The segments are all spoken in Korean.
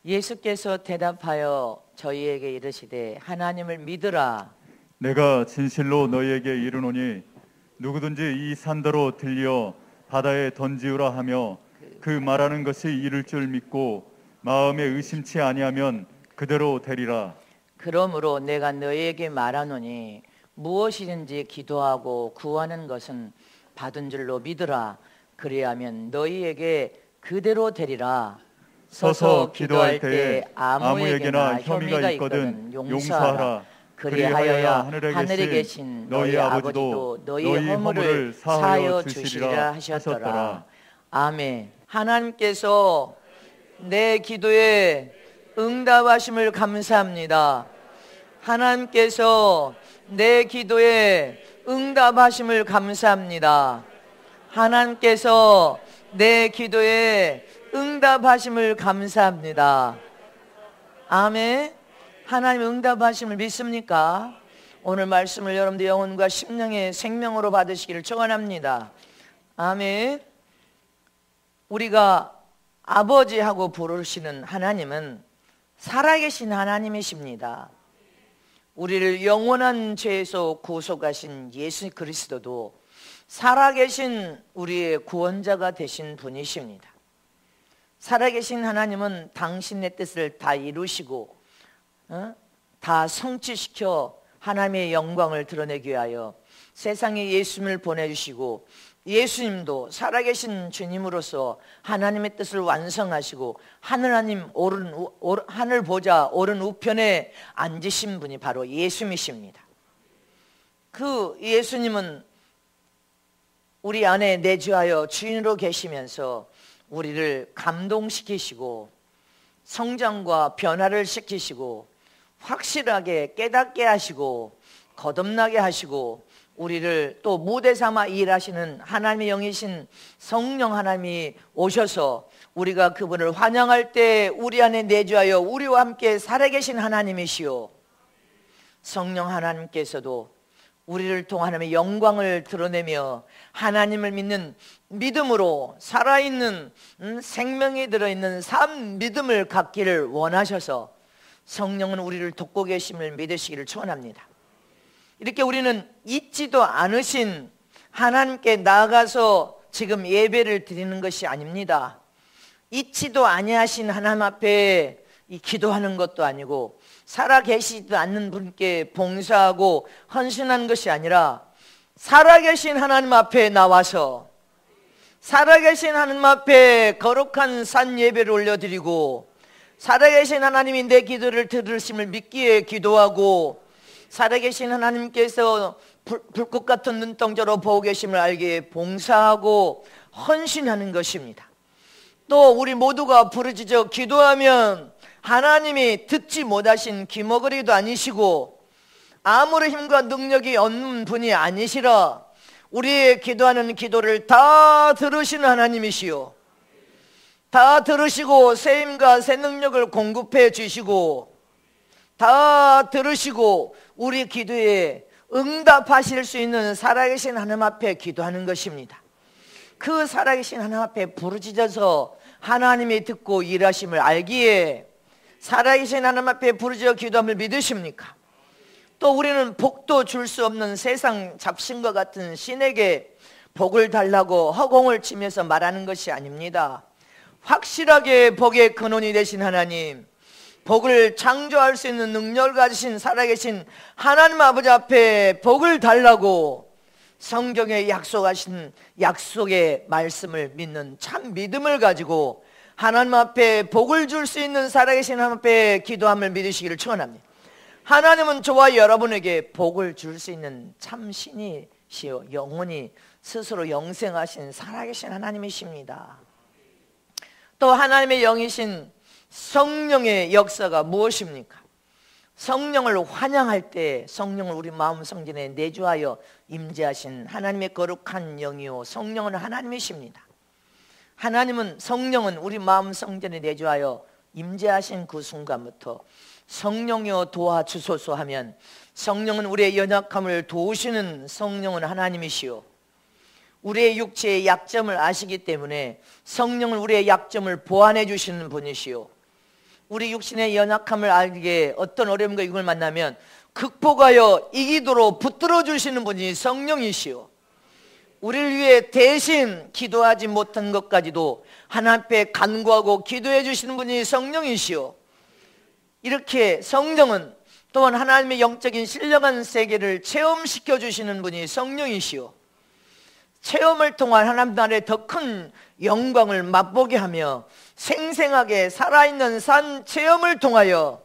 예수께서 대답하여 저희에게 이르시되 하나님을 믿으라. 내가 진실로 너희에게 이르노니 누구든지 이 산더러 들려 바다에 던지우라 하며 그 말하는 것이 이룰 줄 믿고 마음에 의심치 아니하면 그대로 되리라. 그러므로 내가 너희에게 말하노니 무엇이든지 기도하고 구하는 것은 받은 줄로 믿으라. 그리하면 너희에게 그대로 되리라. 서서 기도할 때에 아무에게나 혐의가 있거든 용서하라. 그리하여야 하늘에 계신 너희 아버지도 너희 허물을 사하여 주시리라 하셨더라. 아멘. 하나님께서 내 기도에 응답하심을 감사합니다. 하나님께서 내 기도에 응답하심을 감사합니다. 하나님께서 내 기도에 응답하심을 감사합니다. 아멘. 하나님 응답하심을 믿습니까? 오늘 말씀을 여러분들 영혼과 심령의 생명으로 받으시기를 축원합니다. 아멘. 우리가 아버지하고 부르시는 하나님은 살아계신 하나님이십니다. 우리를 영원한 죄에서 구속하신 예수 그리스도도 살아계신 우리의 구원자가 되신 분이십니다. 살아계신 하나님은 당신의 뜻을 다 이루시고 다 성취시켜 하나님의 영광을 드러내기 위하여 세상에 예수님을 보내주시고 예수님도 살아계신 주님으로서 하나님의 뜻을 완성하시고 하늘 보좌 오른 우편에 앉으신 분이 바로 예수님이십니다. 그 예수님은 우리 안에 내주하여 주인으로 계시면서 우리를 감동시키시고 성장과 변화를 시키시고 확실하게 깨닫게 하시고 거듭나게 하시고 우리를 또 무대 삼아 일하시는 하나님의 영이신 성령 하나님이 오셔서 우리가 그분을 환영할 때 우리 안에 내주하여 우리와 함께 살아계신 하나님이시오. 성령 하나님께서도 우리를 통해 하나님의 영광을 드러내며 하나님을 믿는 믿음으로 살아있는 생명이 들어있는 삶 믿음을 갖기를 원하셔서 성령은 우리를 돕고 계심을 믿으시기를 축원합니다. 이렇게 우리는 잊지도 않으신 하나님께 나아가서 지금 예배를 드리는 것이 아닙니다. 잊지도 아니하신 하나님 앞에 기도하는 것도 아니고 살아계시지도 않는 분께 봉사하고 헌신하는 것이 아니라 살아계신 하나님 앞에 나와서 살아계신 하나님 앞에 거룩한 산 예배를 올려드리고 살아계신 하나님이 내 기도를 들으심을 믿기에 기도하고 살아계신 하나님께서 불꽃 같은 눈동자로 보고 계심을 알기에 봉사하고 헌신하는 것입니다. 또 우리 모두가 부르짖어 기도하면 하나님이 듣지 못하신 기머거리도 아니시고 아무런 힘과 능력이 없는 분이 아니시라 우리의 기도하는 기도를 다 들으시는 하나님이시오. 다 들으시고 새 힘과 새 능력을 공급해 주시고 다 들으시고 우리 기도에 응답하실 수 있는 살아계신 하나님 앞에 기도하는 것입니다. 그 살아계신 하나님 앞에 부르짖어서 하나님이 듣고 일하심을 알기에 살아계신 하나님 앞에 부르짖어 기도함을 믿으십니까? 또 우리는 복도 줄 수 없는 세상 잡신과 같은 신에게 복을 달라고 허공을 치면서 말하는 것이 아닙니다. 확실하게 복의 근원이 되신 하나님, 복을 창조할 수 있는 능력을 가지신 살아계신 하나님 아버지 앞에 복을 달라고 성경에 약속하신 약속의 말씀을 믿는 참 믿음을 가지고 하나님 앞에 복을 줄 수 있는 살아계신 하나님 앞에 기도함을 믿으시기를 축원합니다. 하나님은 저와 여러분에게 복을 줄 수 있는 참 신이시요 영원히 스스로 영생하신 살아계신 하나님이십니다. 또 하나님의 영이신 성령의 역사가 무엇입니까? 성령을 환영할 때 성령을 우리 마음 성전에 내주하여 임재하신 하나님의 거룩한 영이요 성령은 하나님이십니다. 하나님은 성령은 우리 마음 성전에 내주하여 임재하신 그 순간부터 성령이여 도와주소서 하면 성령은 우리의 연약함을 도우시는 성령은 하나님이시오. 우리의 육체의 약점을 아시기 때문에 성령은 우리의 약점을 보완해 주시는 분이시오. 우리 육신의 연약함을 알게 어떤 어려움과 이걸 만나면 극복하여 이기도록 붙들어 주시는 분이 성령이시오. 우리를 위해 대신 기도하지 못한 것까지도 하나님 앞에 간구하고 기도해 주시는 분이 성령이시오. 이렇게 성령은 또한 하나님의 영적인 신령한 세계를 체험시켜 주시는 분이 성령이시오. 체험을 통한 하나님 나라의 더 큰 영광을 맛보게 하며 생생하게 살아있는 산 체험을 통하여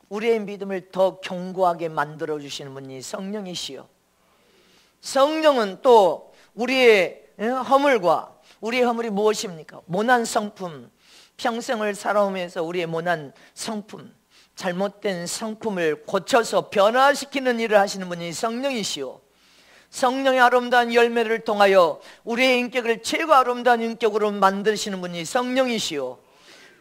우리의 믿음을 더 견고하게 만들어 주시는 분이 성령이시오. 성령은 또 우리의 허물과 우리의 허물이 무엇입니까? 모난 성품, 평생을 살아오면서 우리의 모난 성품, 잘못된 성품을 고쳐서 변화시키는 일을 하시는 분이 성령이시오. 성령의 아름다운 열매를 통하여 우리의 인격을 최고 아름다운 인격으로 만드시는 분이 성령이시오.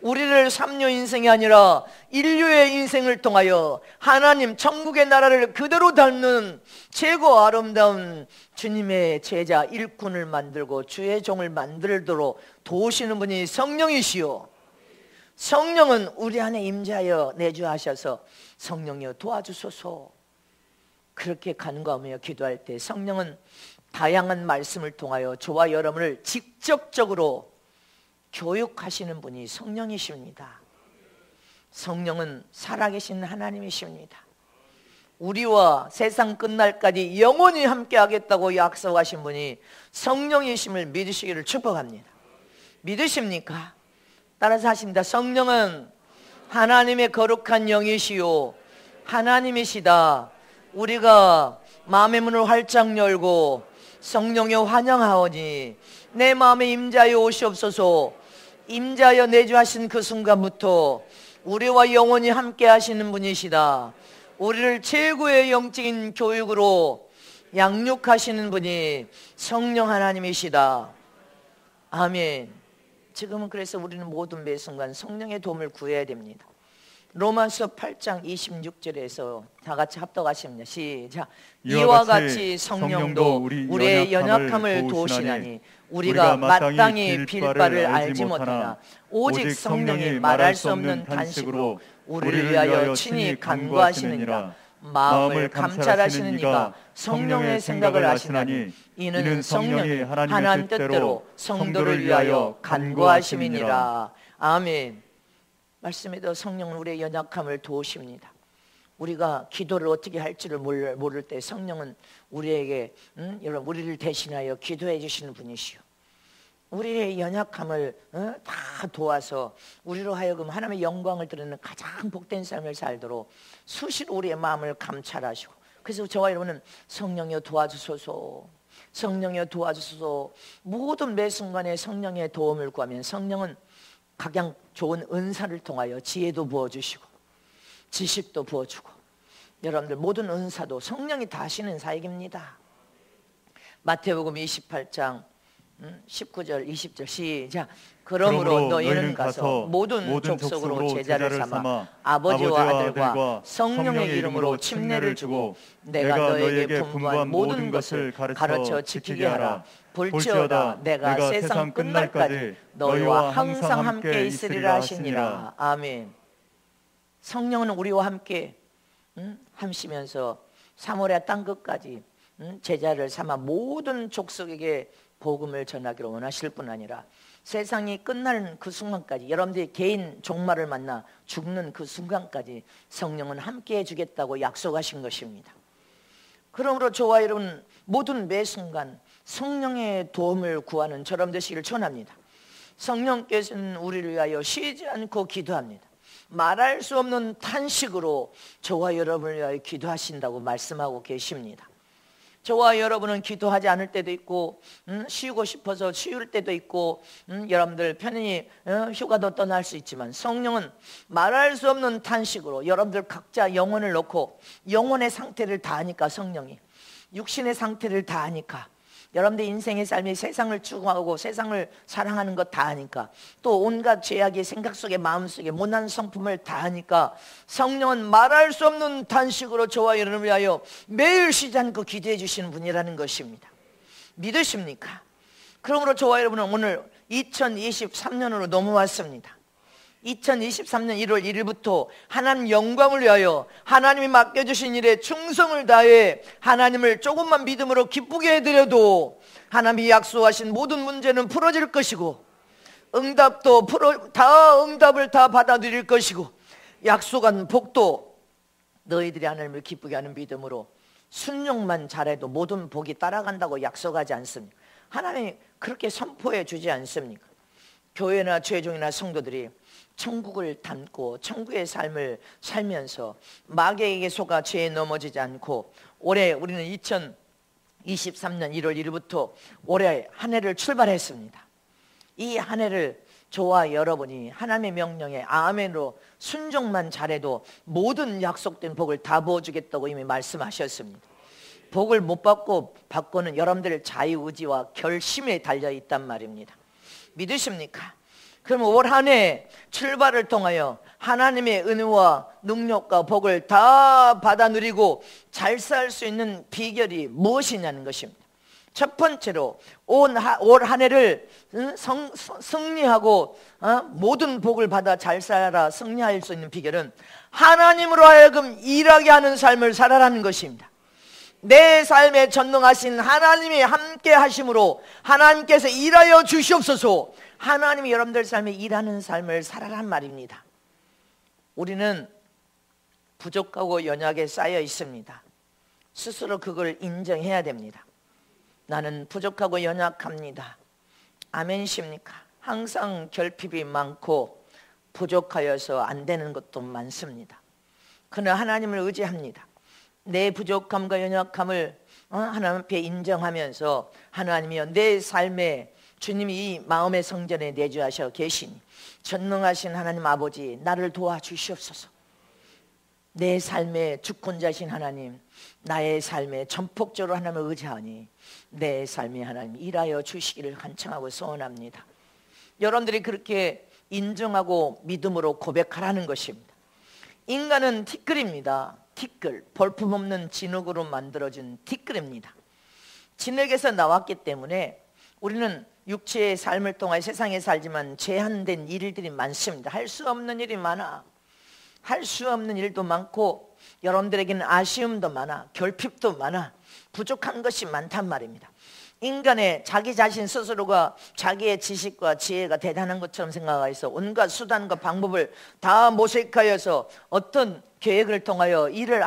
우리를 삼류 인생이 아니라 인류의 인생을 통하여 하나님 천국의 나라를 그대로 닮는 최고 아름다운 주님의 제자 일꾼을 만들고 주의 종을 만들도록 도우시는 분이 성령이시오. 성령은 우리 안에 임재하여 내주하셔서 성령이여 도와주소서 그렇게 간구하며 기도할 때 성령은 다양한 말씀을 통하여 저와 여러분을 직접적으로 교육하시는 분이 성령이십니다. 성령은 살아계신 하나님이십니다. 우리와 세상 끝날까지 영원히 함께 하겠다고 약속하신 분이 성령이심을 믿으시기를 축복합니다. 믿으십니까? 따라서 하십니다. 성령은 하나님의 거룩한 영이시요 하나님이시다. 우리가 마음의 문을 활짝 열고 성령여 환영하오니 내 마음에 임자여 오시옵소서. 임자여 내주하신 그 순간부터 우리와 영원히 함께 하시는 분이시다. 우리를 최고의 영적인 교육으로 양육하시는 분이 성령 하나님이시다. 아멘. 지금은 그래서 우리는 모든 매 순간 성령의 도움을 구해야 됩니다. 로마서 8장 26절에서 다 같이 합독하십니다. 시작. 이와 같이 성령도 우리의 연약함을 도우시나니 우리가 마땅히 빌 바를 알지 못하나 오직 성령이 말할 수 없는 탄식으로 우리를 위하여 친히 간구하시느니라. 마음을 감찰하시는 이가 성령의 생각을 아시나니 이는 성령이 하나님 뜻대로 성도를 위하여 간구하심이니라. 아멘. 말씀에도 성령은 우리의 연약함을 도우십니다. 우리가 기도를 어떻게 할지를 모를 때 성령은 우리에게 여러분 우리를 대신하여 기도해 주시는 분이시오. 우리의 연약함을 다 도와서 우리로 하여금 하나님의 영광을 드리는 가장 복된 삶을 살도록 수시로 우리의 마음을 감찰하시고, 그래서 저와 여러분은 성령이여 도와주소서, 성령이여 도와주소서, 모든 매 순간에 성령의 도움을 구하면 성령은 각양 좋은 은사를 통하여 지혜도 부어주시고 지식도 부어주고, 여러분들 모든 은사도 성령이 다 하시는 사역입니다. 마태복음 28장 19절 20절 시작. 그러므로 너희는 가서 모든 족속으로 제자를 삼아 아버지와 아들과 성령의 이름으로 침례를 주고 내가 너에게 분부한 모든 것을 가르쳐 지키게 하라. 볼지어다 내가 세상 끝날까지 너희와 항상 함께 있으리라 하시니라. 아멘. 성령은 우리와 함께 하시면서 사모리아 땅 끝까지 제자를 삼아 모든 족속에게 복음을 전하기로 원하실 뿐 아니라 세상이 끝나는 그 순간까지, 여러분들이 개인 종말을 만나 죽는 그 순간까지 성령은 함께 해주겠다고 약속하신 것입니다. 그러므로 저와 여러분 모든 매 순간 성령의 도움을 구하는 저럼 되시기를 축원합니다. 성령께서는 우리를 위하여 쉬지 않고 기도합니다. 말할 수 없는 탄식으로 저와 여러분을 위하여 기도하신다고 말씀하고 계십니다. 저와 여러분은 기도하지 않을 때도 있고 쉬고 싶어서 쉬울 때도 있고 여러분들 편히 휴가도 떠날 수 있지만 성령은 말할 수 없는 탄식으로 여러분들 각자 영혼을 놓고 영혼의 상태를 다 아니까, 성령이 육신의 상태를 다 아니까, 여러분들 인생의 삶이 세상을 추구하고 세상을 사랑하는 것 다 아니까, 또 온갖 죄악의 생각 속에 마음속에 못난 성품을 다 아니까 성령은 말할 수 없는 탄식으로 저와 여러분을 위하여 매일 쉬지 않고 기도해 주시는 분이라는 것입니다. 믿으십니까? 그러므로 저와 여러분은 오늘 2023년으로 넘어왔습니다. 2023년 1월 1일부터 하나님 영광을 위하여 하나님이 맡겨주신 일에 충성을 다해 하나님을 조금만 믿음으로 기쁘게 해드려도 하나님이 약속하신 모든 문제는 풀어질 것이고 응답을 다 받아들일 것이고 약속한 복도 너희들이 하나님을 기쁘게 하는 믿음으로 순종만 잘해도 모든 복이 따라간다고 약속하지 않습니까? 하나님이 그렇게 선포해 주지 않습니까? 교회나 최종이나 성도들이 천국을 담고 천국의 삶을 살면서 마귀에게 속아 죄에 넘어지지 않고 올해 우리는 2023년 1월 1일부터 올해 한 해를 출발했습니다. 이 한 해를 저와 여러분이 하나님의 명령에 아멘으로 순종만 잘해도 모든 약속된 복을 다 부어주겠다고 이미 말씀하셨습니다. 복을 못 받고는 여러분들의 자유의지와 결심에 달려있단 말입니다. 믿으십니까? 그럼 올 한 해 출발을 통하여 하나님의 은혜와 능력과 복을 다 받아 누리고 잘 살 수 있는 비결이 무엇이냐는 것입니다. 첫 번째로 올 한 해를 승리하고 모든 복을 받아 잘 살아 승리할 수 있는 비결은 하나님으로 하여금 일하게 하는 삶을 살아라는 것입니다. 내 삶에 전능하신 하나님이 함께 하심으로 하나님께서 일하여 주시옵소서. 하나님이 여러분들 삶에 일하는 삶을 살아란 말입니다. 우리는 부족하고 연약에 쌓여 있습니다. 스스로 그걸 인정해야 됩니다. 나는 부족하고 연약합니다. 아멘이십니까? 항상 결핍이 많고 부족하여서 안 되는 것도 많습니다. 그러나 하나님을 의지합니다. 내 부족함과 연약함을 하나님 앞에 인정하면서 하나님이여 내 삶에 주님이 이 마음의 성전에 내주하셔 계시니 전능하신 하나님 아버지 나를 도와주시옵소서. 내 삶의 주권자신 하나님 나의 삶에 전폭적으로 하나님을 의지하니 내 삶에 하나님 일하여 주시기를 간청하고 소원합니다. 여러분들이 그렇게 인정하고 믿음으로 고백하라는 것입니다. 인간은 티끌입니다. 티끌, 볼품없는 진흙으로 만들어진 티끌입니다. 진흙에서 나왔기 때문에 우리는 육체의 삶을 통해 세상에 살지만 제한된 일들이 많습니다. 할 수 없는 일이 많아. 할 수 없는 일도 많고 여러분들에게는 아쉬움도 많아. 결핍도 많아. 부족한 것이 많단 말입니다. 인간의 자기 자신 스스로가 자기의 지식과 지혜가 대단한 것처럼 생각해서 온갖 수단과 방법을 다 모색하여서 어떤 계획을 통하여 일을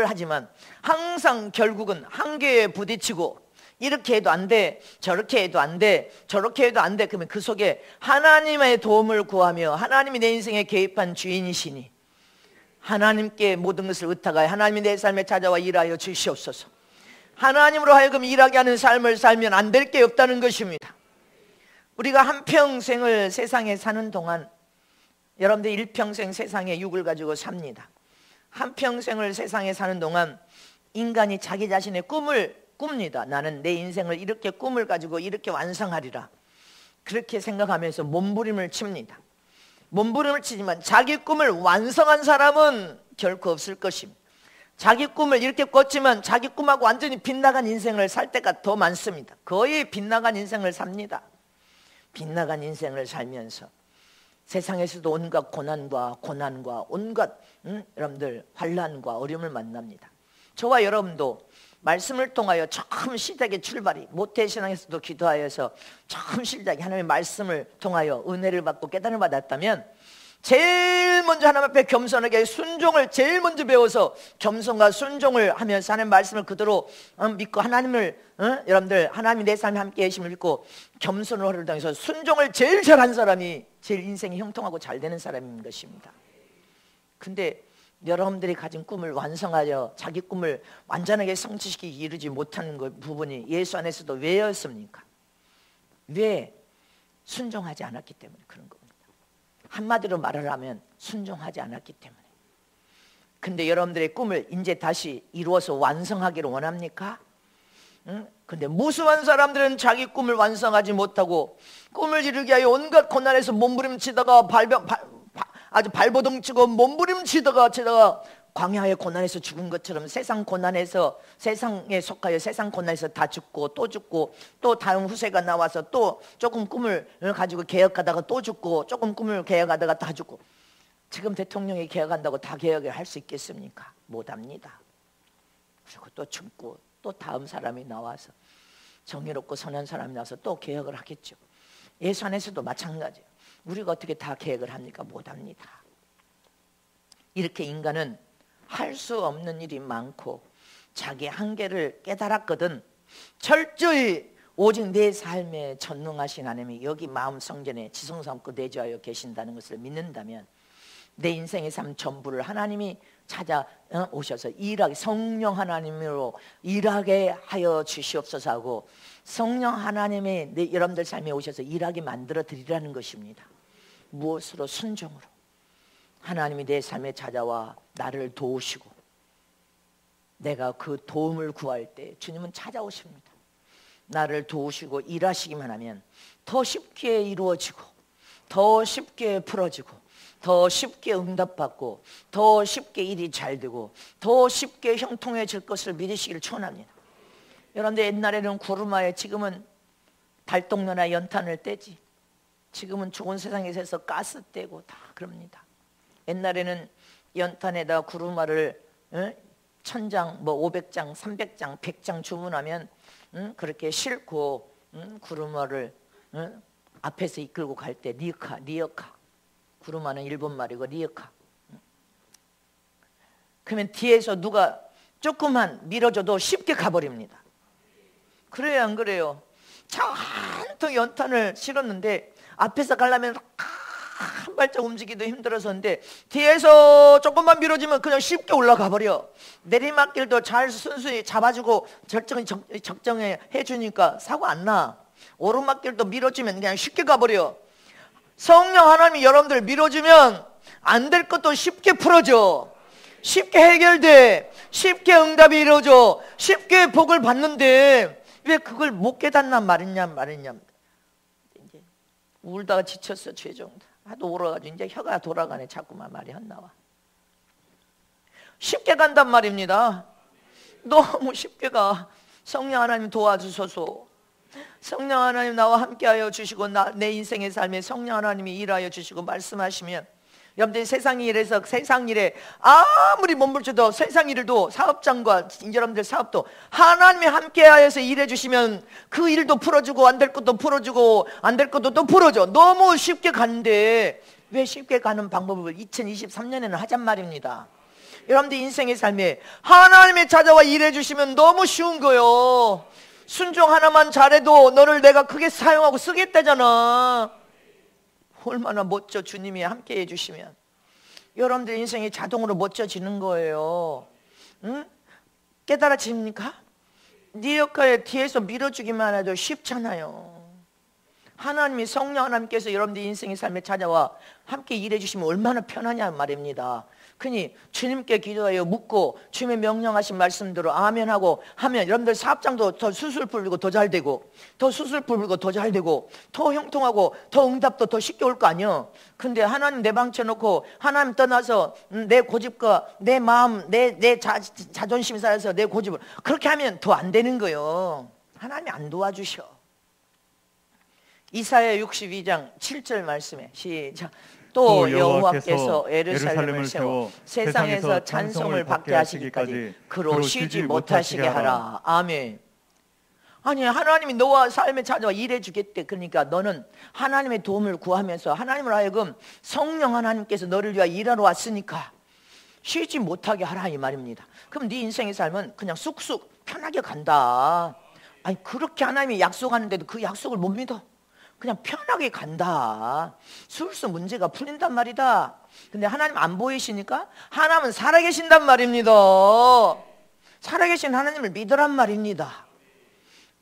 하지만 항상 결국은 한계에 부딪히고 이렇게 해도 안 돼, 저렇게 해도 안 돼, 저렇게 해도 안 돼. 그러면 그 속에 하나님의 도움을 구하며 하나님이 내 인생에 개입한 주인이시니 하나님께 모든 것을 의탁하여 하나님이 내 삶에 찾아와 일하여 주시옵소서. 하나님으로 하여금 일하게 하는 삶을 살면 안 될 게 없다는 것입니다. 우리가 한평생을 세상에 사는 동안 여러분들 일평생 세상에 육을 가지고 삽니다. 한평생을 세상에 사는 동안 인간이 자기 자신의 꿈을 꿉니다. 나는 내 인생을 이렇게 꿈을 가지고 이렇게 완성하리라. 그렇게 생각하면서 몸부림을 칩니다. 몸부림을 치지만 자기 꿈을 완성한 사람은 결코 없을 것입니다. 자기 꿈을 이렇게 꿨지만 자기 꿈하고 완전히 빗나간 인생을 살 때가 더 많습니다. 거의 빗나간 인생을 삽니다. 빗나간 인생을 살면서 세상에서도 온갖 고난과 온갖 여러분들 환난과 어려움을 만납니다. 저와 여러분도 말씀을 통하여 처음 시작의 출발이 모태신앙에서도 기도하여서 처음 시작이 하나님의 말씀을 통하여 은혜를 받고 깨달음을 받았다면 제일 먼저 하나님 앞에 겸손하게 순종을 제일 먼저 배워서 겸손과 순종을 하면서 하나님의 말씀을 그대로 믿고 하나님을 여러분들 하나님이 내 삶에 함께 계심을 믿고 겸손을 허를 당해서 순종을 제일 잘한 사람이 제일 인생이 형통하고 잘 되는 사람인 것입니다. 근데 여러분들이 가진 꿈을 완성하여 자기 꿈을 완전하게 성취시키기 이루지 못하는 부분이 예수 안에서도 왜였습니까? 왜? 순종하지 않았기 때문에 그런 겁니다. 한마디로 말을 하면 순종하지 않았기 때문에. 근데 여러분들의 꿈을 이제 다시 이루어서 완성하기를 원합니까? 근데 무수한 사람들은 자기 꿈을 완성하지 못하고 꿈을 이루기 위하여 온갖 고난에서 몸부림치다가 아주 발버둥치고 몸부림치다가 광야의 고난에서 죽은 것처럼 세상 고난에서, 세상에 속하여 세상 고난에서 다 죽고 또 죽고, 또 다음 후세가 나와서 또 조금 꿈을 가지고 개혁하다가 또 죽고, 조금 꿈을 개혁하다가 다 죽고. 지금 대통령이 개혁한다고 다 개혁을 할 수 있겠습니까? 못합니다. 그리고 또 죽고, 또 다음 사람이 나와서, 정의롭고 선한 사람이 나와서 또 개혁을 하겠죠. 예수 안에서도 마찬가지예요. 우리가 어떻게 다 개혁을 합니까? 못합니다. 이렇게 인간은 할 수 없는 일이 많고 자기 한계를 깨달았거든 철저히 오직 내 삶에 전능하신 하나님이 여기 마음 성전에 지성 삼고 내주하여 계신다는 것을 믿는다면, 내 인생의 삶 전부를 하나님이 찾아오셔서 일하게, 성령 하나님으로 일하게 하여 주시옵소서 하고, 성령 하나님이 여러분들 삶에 오셔서 일하게 만들어 드리라는 것입니다. 무엇으로? 순종으로. 하나님이 내 삶에 찾아와 나를 도우시고, 내가 그 도움을 구할 때 주님은 찾아오십니다. 나를 도우시고 일하시기만 하면 더 쉽게 이루어지고, 더 쉽게 풀어지고, 더 쉽게 응답받고, 더 쉽게 일이 잘 되고, 더 쉽게 형통해질 것을 믿으시기를 축원합니다. 여러분들, 옛날에는 구루마에, 지금은 달동료나 연탄을 떼지, 지금은 좋은 세상에서 가스 떼고 다 그럽니다. 옛날에는 연탄에다 구루마를 1000장, 500장, 300장, 100장 주문하면 그렇게 싣고 구루마를 앞에서 이끌고 갈 때 리어카. 구루마는 일본 말이고 리어카. 그러면 뒤에서 누가 조금만 밀어줘도 쉽게 가버립니다. 그래요, 안 그래요? 한통 연탄을 실었는데 앞에서 가려면 한 발짝 움직이기도 힘들어서인데 뒤에서 조금만 밀어주면 그냥 쉽게 올라가 버려. 내리막길도 잘 순순히 잡아주고 적정해 해주니까 사고 안 나. 오르막길도 밀어주면 그냥 쉽게 가버려. 성령 하나님이 여러분들 밀어주면 안 될 것도 쉽게 풀어줘. 쉽게 해결돼. 쉽게 응답이 이루어져. 쉽게 복을 받는데 왜 그걸 못 깨닫나 말이냐. 이제 울다가 지쳤어. 최종 하도 울어가지고 이제 혀가 돌아가네. 자꾸만 말이 안 나와. 쉽게 간단 말입니다. 너무 쉽게 가. 성령 하나님 도와주소서. 성령 하나님 나와 함께하여 주시고, 내 인생의 삶에 성령 하나님이 일하여 주시고 말씀하시면, 여러분들이 세상 일에서 세상 일에 아무리 몸부림쳐도 세상 일도, 사업장과 여러분들 사업도 하나님이 함께하여서 일해 주시면 그 일도 풀어주고, 안 될 것도 풀어주고, 안 될 것도 또 풀어줘. 너무 쉽게 가는데 왜 쉽게 가는 방법을 2023년에는 하잔 말입니다. 여러분들 인생의 삶에 하나님이 찾아와 일해 주시면 너무 쉬운 거요. 순종 하나만 잘해도 너를 내가 크게 사용하고 쓰겠다잖아. 얼마나 멋져. 주님이 함께 해주시면 여러분들 인생이 자동으로 멋져지는 거예요. 응? 깨달아집니까? 네 역할에 뒤에서 밀어주기만 해도 쉽잖아요. 하나님이, 성령 하나님께서 여러분들 인생의 삶에 찾아와 함께 일해주시면 얼마나 편하냐 말입니다. 그니 주님께 기도하여 묻고 주님의 명령하신 말씀대로 아멘하고 하면 여러분들 사업장도 더 수술풀 불고 더 잘 되고, 더 수술풀 불고 더 잘 되고, 더 형통하고 더 응답도 더 쉽게 올 거 아니야. 근데 하나님 내방쳐놓고 하나님 떠나서 내 고집과 내 마음, 내 자존심 쌓여서 내 고집을 그렇게 하면 더 안 되는 거예요. 하나님이 안 도와주셔. 이사야 62장 7절 말씀에 시작. 또 여호와께서 예루살렘을 세워 세상에서 찬송을 받게 하시기까지 그로 쉬지 못하시게 하라. 아멘. 아니, 하나님이 너와 삶에 찾아와 일해 주겠대. 그러니까 너는 하나님의 도움을 구하면서 하나님을 하여금 성령 하나님께서 너를 위하여 일하러 왔으니까 쉬지 못하게 하라 이 말입니다. 그럼 네 인생의 삶은 그냥 쑥쑥 편하게 간다. 아니, 그렇게 하나님이 약속하는데도 그 약속을 못 믿어. 그냥 편하게 간다. 술수 문제가 풀린단 말이다. 근데 하나님 안 보이시니까 하나님은 살아계신단 말입니다. 살아계신 하나님을 믿으란 말입니다.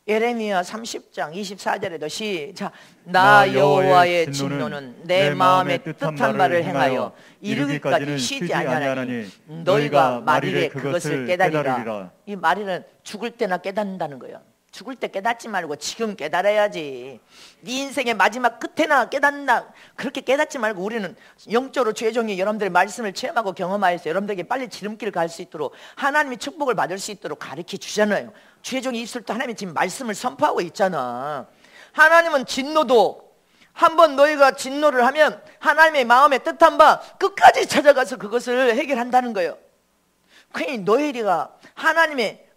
예레미야 30장 24절에도 시작. 나 여호와의 진노는 내 마음에 뜻한 바를 행하여 이르기까지 쉬지 아니하나니 너희가 말일에 그것을 깨달으리라. 이 말일은 죽을 때나 깨닫는다는 거예요. 죽을 때 깨닫지 말고 지금 깨달아야지. 네 인생의 마지막 끝에나 깨닫나. 그렇게 깨닫지 말고 우리는 영적으로 최종의 여러분들의 말씀을 체험하고 경험하여서 여러분들에게 빨리 지름길 갈 수 있도록 하나님이 축복을 받을 수 있도록 가르쳐 주잖아요. 최종의 입술 때 하나님이 지금 말씀을 선포하고 있잖아. 하나님은 진노도 한번 너희가 진노를 하면 하나님의 마음에 뜻한 바 끝까지 찾아가서 그것을 해결한다는 거예요. 그러니 너희가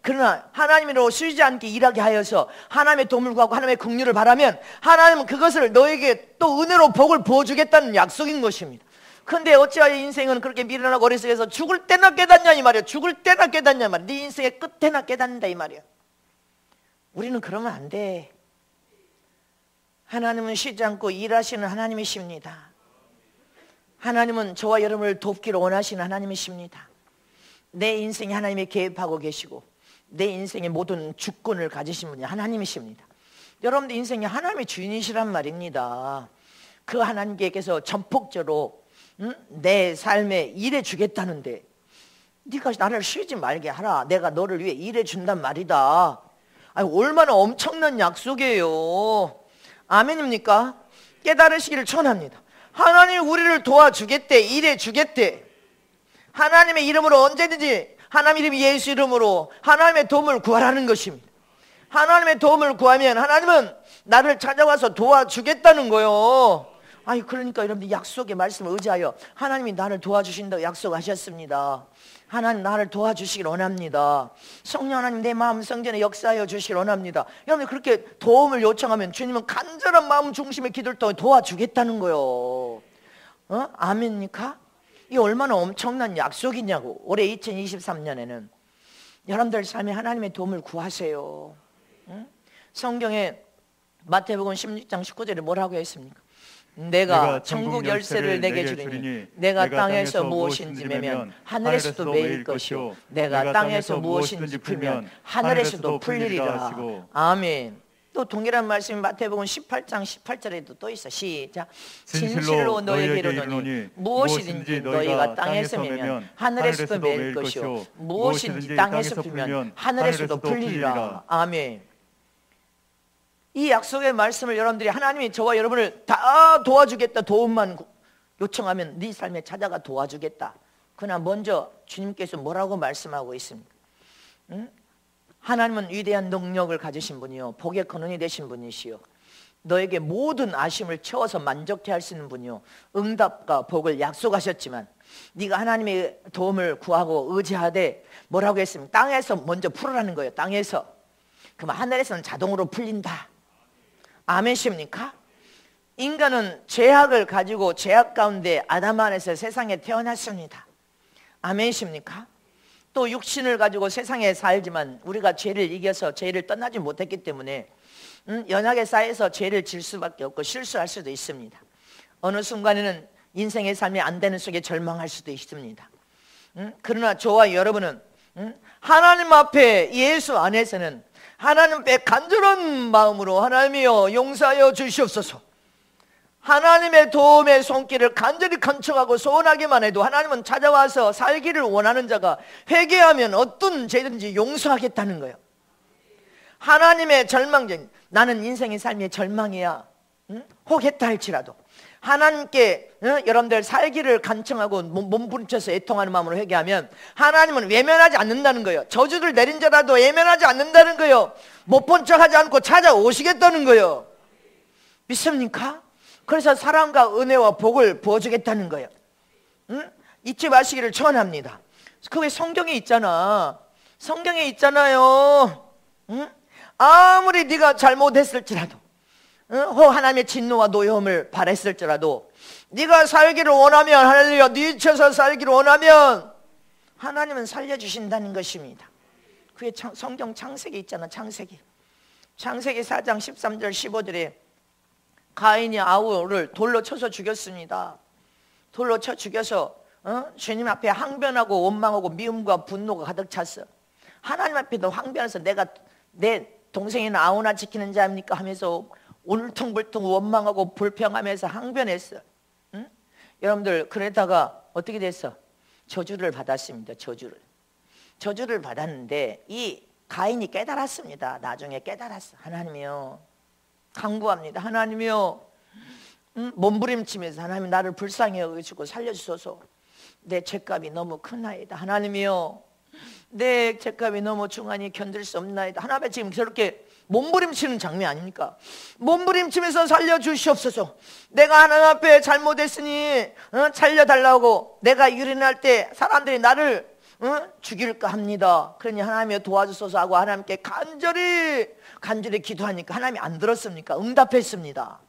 그러나 하나님으로 쉬지 않게 일하게 하여서 하나님의 도움을 구하고 하나님의 긍휼을 바라면 하나님은 그것을 너에게 또 은혜로 복을 부어주겠다는 약속인 것입니다. 그런데 어찌하여 인생은 그렇게 미련하고 어리석어서 죽을 때나 깨닫냐 이 말이야. 죽을 때나 깨닫냐 이 말이야. 네 인생의 끝에나 깨닫는다 이 말이야. 우리는 그러면 안 돼. 하나님은 쉬지 않고 일하시는 하나님이십니다. 하나님은 저와 여러분을 돕기를 원하시는 하나님이십니다. 내 인생에 하나님이 개입하고 계시고 내 인생의 모든 주권을 가지신 분이 하나님이십니다. 여러분들 인생에 하나님의 주인이시란 말입니다. 그 하나님께서 전폭적으로 내 삶에 일해 주겠다는데 네가 나를 쉬지 말게 하라. 내가 너를 위해 일해 준단 말이다. 아니, 얼마나 엄청난 약속이에요. 아멘입니까? 깨달으시기를 전합니다. 하나님이 우리를 도와주겠대. 일해 주겠대. 하나님의 이름으로 언제든지 하나님 이름 예수 이름으로 하나님의 도움을 구하라는 것입니다. 하나님의 도움을 구하면 하나님은 나를 찾아와서 도와주겠다는 거요. 아니 그러니까 여러분들 약속의 말씀을 의지하여 하나님이 나를 도와주신다고 약속하셨습니다. 하나님 나를 도와주시길 원합니다. 성령 하나님 내 마음 성전에 역사하여 주시길 원합니다. 여러분들 그렇게 도움을 요청하면 주님은 간절한 마음 중심의 기도를 통해 도와주겠다는 거요. 아멘입니까? 이 얼마나 엄청난 약속이냐고. 올해 2023년에는 여러분들 삶에 하나님의 도움을 구하세요. 성경에 마태복음 16장 19절에 뭐라고 했습니까? 내가 천국 열쇠를 내게 주리니 내가 땅에서 무엇인지 매면 하늘에서도 매일 것이요 내가 땅에서 무엇인지 풀면 하늘에서도 풀리리라. 아멘. 또 동일한 말씀이 마태복음 18장 18절에도 또 있어. 시작. 진실로 너희에게 이르노니 무엇이든지 너희가 땅에서 매면 하늘에서도 매일 것이요 무엇이든지 땅에서 풀면 하늘에서도 풀리리라. 아멘. 이 약속의 말씀을 여러분들이 하나님이 저와 여러분을 다 도와주겠다 도움만 요청하면 네 삶에 찾아가 도와주겠다. 그러나 먼저 주님께서 뭐라고 말씀하고 있습니까? 하나님은 위대한 능력을 가지신 분이요 복의 근원이 되신 분이시요 너에게 모든 아심을 채워서 만족케 할 수 있는 분이요 응답과 복을 약속하셨지만 네가 하나님의 도움을 구하고 의지하되 뭐라고 했습니까? 땅에서 먼저 풀으라는 거예요. 땅에서. 그럼 하늘에서는 자동으로 풀린다. 아멘십니까? 인간은 죄악을 가지고 죄악 가운데 아담 안에서 세상에 태어났습니다. 아멘십니까? 또 육신을 가지고 세상에 살지만 우리가 죄를 이겨서 죄를 떠나지 못했기 때문에 연약에 쌓여서 죄를 질 수밖에 없고 실수할 수도 있습니다. 어느 순간에는 인생의 삶이 안 되는 속에 절망할 수도 있습니다. 그러나 저와 여러분은 하나님 앞에 예수 안에서는 하나님 앞에 간절한 마음으로 하나님이여 용서하여 주시옵소서. 하나님의 도움의 손길을 간절히 간청하고 소원하기만 해도 하나님은 찾아와서 살기를 원하는 자가 회개하면 어떤 죄든지 용서하겠다는 거예요. 하나님의 절망전, 나는 인생의 삶의 절망이야 혹했다 할지라도 하나님께 여러분들 살기를 간청하고 몸부림쳐서 애통하는 마음으로 회개하면 하나님은 외면하지 않는다는 거예요. 저주를 내린 자라도 외면하지 않는다는 거예요. 못 본 척하지 않고 찾아오시겠다는 거예요. 믿습니까? 그래서 사랑과 은혜와 복을 부어주겠다는 거예요. 잊지 마시기를 축원합니다. 그게 성경에 있잖아. 성경에 있잖아요. 아무리 네가 잘못했을지라도 하나님의 진노와 노여움을 바랬을지라도 네가 살기를 원하면 할렐루야 뉘쳐서 살기를 원하면 하나님은 살려주신다는 것입니다. 그게 성경 창세기 있잖아. 창세기 4장 13절 15절에 가인이 아우를 돌로 쳐서 죽였습니다. 돌로 쳐 죽여서 주님 앞에 항변하고 원망하고 미움과 분노가 가득 찼어. 하나님 앞에도 항변해서 내가 내 동생인 아우나 지키는 자입니까 하면서 울퉁불퉁 원망하고 불평하면서 항변했어. 여러분들 그러다가 어떻게 됐어? 저주를 받았습니다. 저주를 받았는데 이 가인이 깨달았습니다. 나중에 깨달았어. 하나님이요, 간구합니다. 하나님이요, 몸부림치면서 하나님 나를 불쌍히 여기시고 살려주소서. 내 죄값이 너무 크나이다. 하나님이요, 내 죄값이 너무 중하니 견딜 수 없나이다. 하나님 지금 저렇게 몸부림치는 장면 아닙니까? 몸부림치면서 살려주시옵소서. 내가 하나님 앞에 잘못했으니 살려달라고 내가 유린할 때 사람들이 나를 죽일까 합니다. 그러니 하나님이 도와주소서 하고 하나님께 간절히 기도하니까 하나님이 안 들었습니까? 응답했습니다.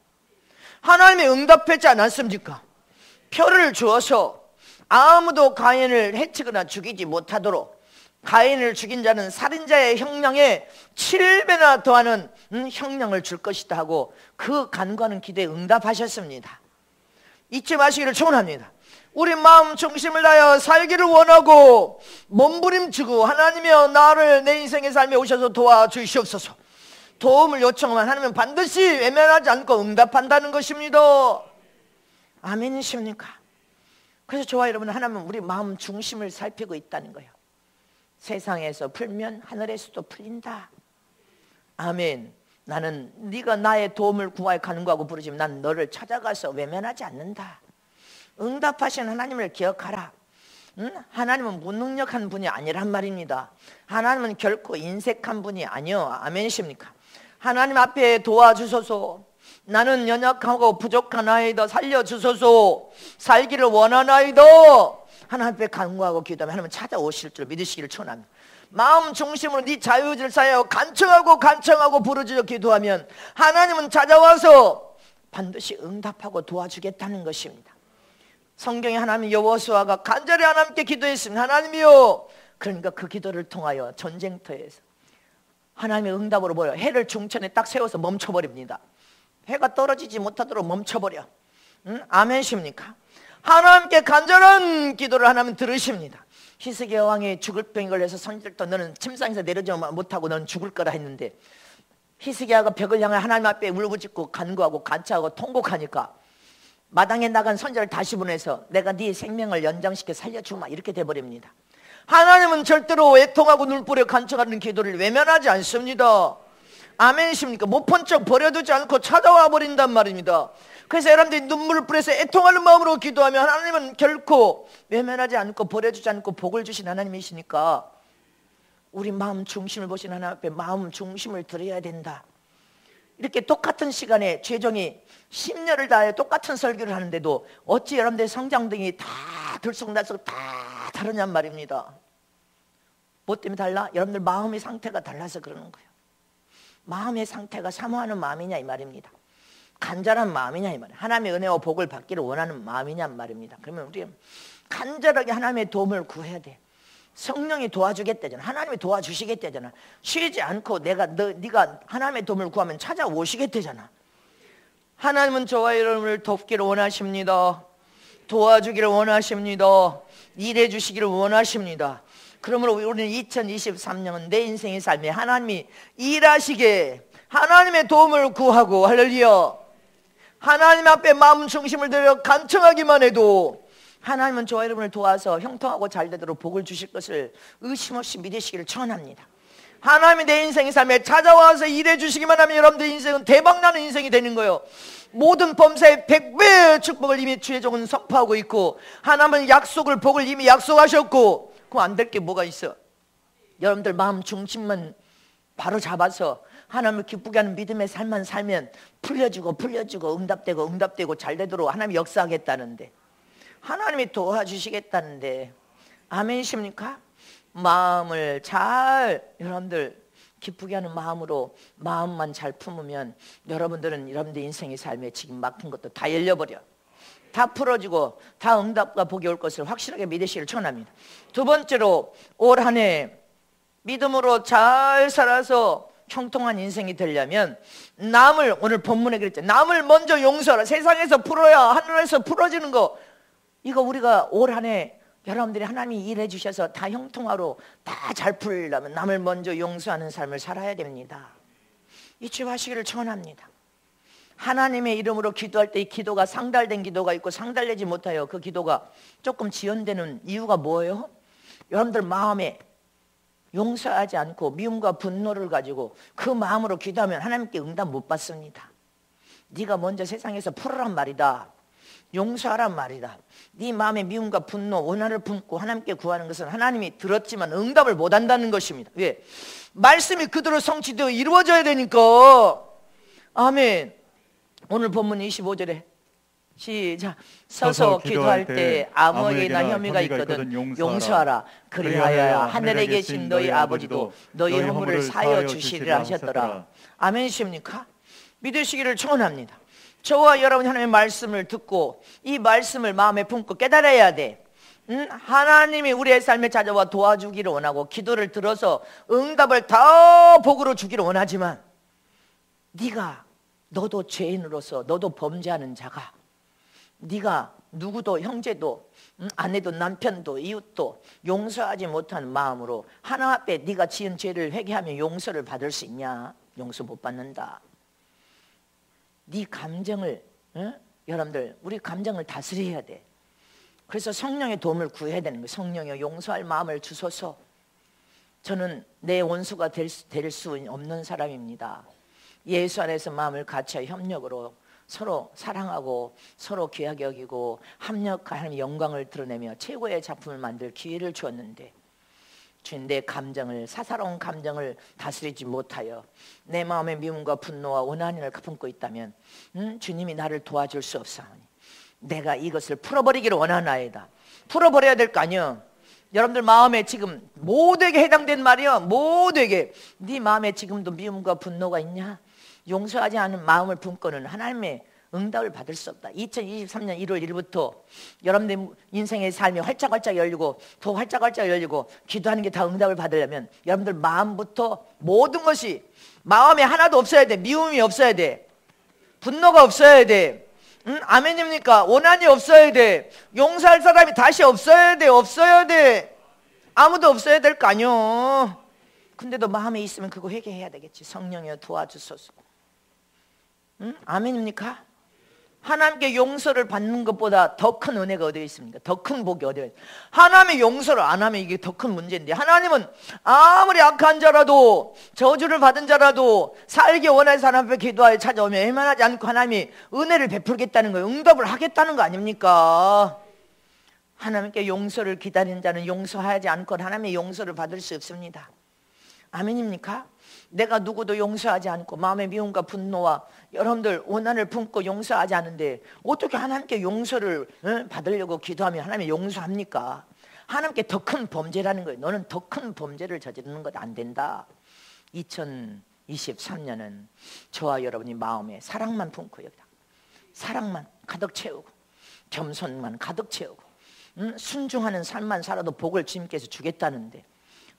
하나님이 응답했지 않았습니까? 표를 주어서 아무도 가인을 해치거나 죽이지 못하도록, 가인을 죽인 자는 살인자의 형량에 7배나 더하는 형량을 줄 것이다 하고 그 간구하는 기도에 응답하셨습니다. 잊지 마시기를 축원합니다. 우리 마음 중심을 다하여 살기를 원하고 몸부림치고 하나님이여 나를 내 인생의 삶에 오셔서 도와주시옵소서. 도움을 요청하면 하나님은 반드시 외면하지 않고 응답한다는 것입니다. 아멘이십니까? 그래서 저와 여러분, 하나님은 우리 마음 중심을 살피고 있다는 거예요. 세상에서 풀면 하늘에서도 풀린다. 아멘. 나는 네가 나의 도움을 구하여 간구하고 부르지만 난 너를 찾아가서 외면하지 않는다. 응답하신 하나님을 기억하라. 하나님은 무능력한 분이 아니란 말입니다. 하나님은 결코 인색한 분이 아니요. 아멘이십니까? 하나님 앞에 도와주소서. 나는 연약하고 부족하나이다. 살려주소서. 살기를 원하나이다. 하나님 앞에 간구하고 기도하면 하나님은 찾아오실 줄 믿으시기를 축원합니다. 마음 중심으로 네 자유의지를 사용하여 간청하고 부르짖어 기도하면 하나님은 찾아와서 반드시 응답하고 도와주겠다는 것입니다. 성경에 하나님 여호수아가 간절히 하나님께 기도했습니다. 하나님이요, 그러니까 그 기도를 통하여 전쟁터에서 하나님의 응답으로 보여 해를 중천에 딱 세워서 멈춰버립니다. 해가 떨어지지 못하도록 멈춰버려. 아멘십니까? 하나님께 간절한 기도를 하나님 들으십니다. 히스기야 왕이 죽을 병이 걸려서 선지자들도 너는 침상에서 내려오지 못하고 너는 죽을 거라 했는데 히스기야가 벽을 향해 하나님 앞에 울부짖고 간구하고 간차하고 통곡하니까 마당에 나간 선지자를 다시 보내서 내가 네 생명을 연장시켜 살려주마 이렇게 돼버립니다. 하나님은 절대로 애통하고 눈물에 간청하는 기도를 외면하지 않습니다. 아멘이십니까? 못 본 척 버려두지 않고 찾아와 버린단 말입니다. 그래서 여러분들이 눈물을 뿌려서 애통하는 마음으로 기도하면 하나님은 결코 외면하지 않고 버려주지 않고 복을 주신 하나님이시니까 우리 마음 중심을 보신 하나님 앞에 마음 중심을 드려야 된다. 이렇게 똑같은 시간에 최종이 10년을 다해 똑같은 설교를 하는데도 어찌 여러분들의 성장등이 다 들쑥날쑥 다 다르냔 말입니다. 뭐 때문에 달라? 여러분들 마음의 상태가 달라서 그러는 거예요. 마음의 상태가 사모하는 마음이냐 이 말입니다. 간절한 마음이냐 이 말이에요. 하나님의 은혜와 복을 받기를 원하는 마음이냐 말입니다. 그러면 우리 간절하게 하나님의 도움을 구해야 돼. 성령이 도와주겠다잖아. 하나님이 도와주시겠다잖아. 쉬지 않고 네가 하나님의 도움을 구하면 찾아오시겠다잖아. 하나님은 저와 여러분을 돕기를 원하십니다. 도와주기를 원하십니다. 일해 주시기를 원하십니다. 그러므로 우리는 2023년은 내 인생의 삶에 하나님이 일하시게 하나님의 도움을 구하고 할렐루야, 하나님 앞에 마음 중심을 들여 간청하기만 해도 하나님은 저와 여러분을 도와서 형통하고 잘되도록 복을 주실 것을 의심 없이 믿으시기를 축원합니다. 하나님이 내 인생의 삶에 찾아와서 일해 주시기만 하면 여러분들의 인생은 대박나는 인생이 되는 거예요. 모든 범사의 100배의 축복을 이미 주의 종은 선포하고 있고 하나님은 약속을 복을 이미 약속하셨고 그럼 안 될 게 뭐가 있어? 여러분들 마음 중심만 바로 잡아서 하나님을 기쁘게 하는 믿음의 삶만 살면 풀려주고 응답되고 잘되도록 하나님이 역사하겠다는데, 하나님이 도와주시겠다는데, 아멘이십니까? 마음을 잘 여러분들 기쁘게 하는 마음으로 마음만 잘 품으면 여러분들은 여러분들 인생의 삶에 지금 막힌 것도 다 열려버려. 다 풀어지고 다 응답과 복이 올 것을 확실하게 믿으시기를 축원합니다. 두 번째로 올 한 해 믿음으로 잘 살아서 형통한 인생이 되려면 남을, 오늘 본문에 그랬죠, 남을 먼저 용서하라. 세상에서 풀어야 하늘에서 풀어지는 거, 이거 우리가 올 한 해 여러분들이 하나님이 일해 주셔서 다 형통하로 다 잘 풀려면 남을 먼저 용서하는 삶을 살아야 됩니다. 잊지 마시기를 축원합니다. 하나님의 이름으로 기도할 때 이 기도가 상달된 기도가 있고 상달되지 못하여 그 기도가 조금 지연되는 이유가 뭐예요? 여러분들 마음에 용서하지 않고 미움과 분노를 가지고 그 마음으로 기도하면 하나님께 응답 못 받습니다. 네가 먼저 세상에서 풀으란 말이다. 용서하란 말이다. 네 마음에 미움과 분노, 원한을 품고 하나님께 구하는 것은 하나님이 들었지만 응답을 못 한다는 것입니다. 왜? 말씀이 그대로 성취되어 이루어져야 되니까. 아멘. 오늘 본문 25절에 시작. 서서 기도할 때 아무에게나 혐의가 있거든 용서하라. 그리하여 하늘에 계신 너희 아버지도 너희 허물을 사하여 주시리라 하셨더라. 아멘이십니까? 믿으시기를 축원합니다. 저와 여러분이 하나님의 말씀을 듣고 이 말씀을 마음에 품고 깨달아야 돼. 하나님이 우리의 삶에 찾아와 도와주기를 원하고 기도를 들어서 응답을 다 복으로 주기를 원하지만, 네가 너도 죄인으로서 너도 범죄하는 자가, 네가 누구도 형제도 아내도 남편도 이웃도 용서하지 못하는 마음으로 하나님 앞에 네가 지은 죄를 회개하면 용서를 받을 수 있냐? 용서 못 받는다. 네 감정을, 여러분들 우리 감정을 다스려야 돼. 그래서 성령의 도움을 구해야 되는 거예요. 성령의 용서할 마음을 주소서. 저는 내 원수가 될 수 없는 사람입니다. 예수 안에서 마음을 같이 협력으로 서로 사랑하고 서로 귀하게 여기고 합력하는 영광을 드러내며 최고의 작품을 만들 기회를 주었는데, 주님, 내 감정을, 사사로운 감정을 다스리지 못하여 내 마음의 미움과 분노와 원한을 품고 있다면 주님이 나를 도와줄 수 없사오니 내가 이것을 풀어버리기를 원하나이다. 풀어버려야 될 거 아니야. 여러분들 마음에 지금 모두에게 해당된 말이야. 모두에게. 네 마음에 지금도 미움과 분노가 있냐? 용서하지 않은 마음을 품고는 하나님의 응답을 받을 수 없다. 2023년 1월 1일부터 여러분들 인생의 삶이 활짝활짝 열리고 더 활짝활짝 열리고 기도하는 게 다 응답을 받으려면 여러분들 마음부터 모든 것이 마음에 하나도 없어야 돼. 미움이 없어야 돼. 분노가 없어야 돼. 아멘입니까? 원한이 없어야 돼. 용서할 사람이 다시 없어야 돼. 없어야 돼. 아무도 없어야 될 거 아니요. 근데도 마음에 있으면 그거 회개해야 되겠지. 성령이여 도와주소서. 아멘입니까? 하나님께 용서를 받는 것보다 더 큰 은혜가 어디에 있습니까? 더 큰 복이 어디에 있습니까? 하나님의 용서를 안 하면 이게 더 큰 문제인데, 하나님은 아무리 악한 자라도 저주를 받은 자라도 살기 원하는 사람 앞에 기도하여 찾아오면 애만하지 않고 하나님이 은혜를 베풀겠다는 거예요. 응답을 하겠다는 거 아닙니까? 하나님께 용서를 기다리는 자는 용서하지 않고 하나님의 용서를 받을 수 없습니다. 아멘입니까? 내가 누구도 용서하지 않고 마음의 미움과 분노와 여러분들 원한을 품고 용서하지 않은데 어떻게 하나님께 용서를 받으려고 기도하면 하나님이 용서합니까? 하나님께 더 큰 범죄라는 거예요. 너는 더 큰 범죄를 저지르는 것 안 된다. 2023년은 저와 여러분이 마음에 사랑만 품고 여기다 사랑만 가득 채우고 겸손만 가득 채우고 순종하는 삶만 살아도 복을 주님께서 주겠다는데,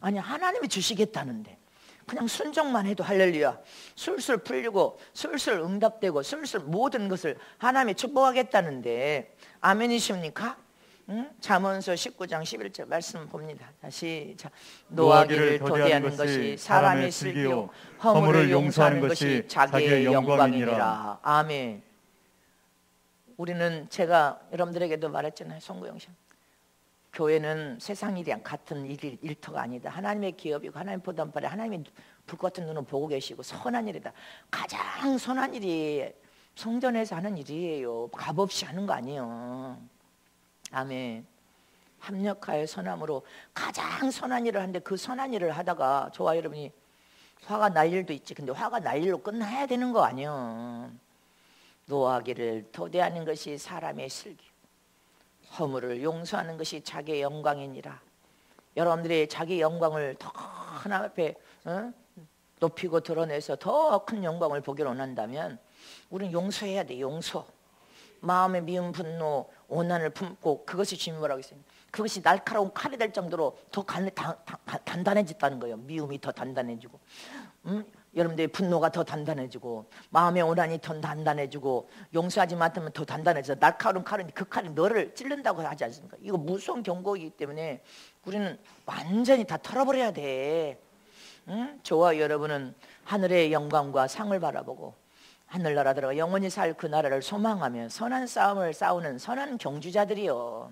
아니 하나님이 주시겠다는데 그냥 순종만 해도 할렐루야, 술술 풀리고 술술 응답되고 술술 모든 것을 하나님이 축복하겠다는데, 아멘이십니까? 잠언서 19장 11절 말씀 봅니다. 다시 노하기를 도대하는 것이 사람의 슬기요 허물을 용서하는 것이 자기의 영광이니라. 아멘. 우리는 제가 여러분들에게도 말했잖아요. 송구영 씨, 교회는 세상 일이랑 같은 일터가 아니다. 하나님의 기업이고 하나님 보단 바래 하나님이 불꽃 같은 눈을 보고 계시고 선한 일이다. 가장 선한 일이 성전에서 하는 일이에요. 값없이 하는 거 아니에요. 아멘. 합력하여 선함으로 가장 선한 일을 하는데 그 선한 일을 하다가 저와 여러분이 화가 날 일도 있지. 근데 화가 날 일로 끝나야 되는 거 아니에요. 노하기를 도대하는 것이 사람의 슬기, 허물을 용서하는 것이 자기의 영광이니라. 여러분들이 자기 영광을 더 하나님 앞에 높이고 드러내서 더 큰 영광을 보기를 원한다면 우리는 용서해야 돼. 용서. 마음의 미움, 분노, 원한을 품고 그것이 주님이 뭐라고 했어요? 그것이 날카로운 칼이 될 정도로 더 단단해졌다는 거예요. 미움이 더 단단해지고 여러분들의 분노가 더 단단해지고 마음의 원한이 더 단단해지고 용서하지 못하면 더 단단해져. 날카로운 칼은 그 칼이 너를 찌른다고 하지 않습니까? 이거 무서운 경고이기 때문에 우리는 완전히 다 털어버려야 돼. 저와 여러분은 하늘의 영광과 상을 바라보고 하늘나라 들어가 영원히 살 그 나라를 소망하며 선한 싸움을 싸우는 선한 경주자들이요.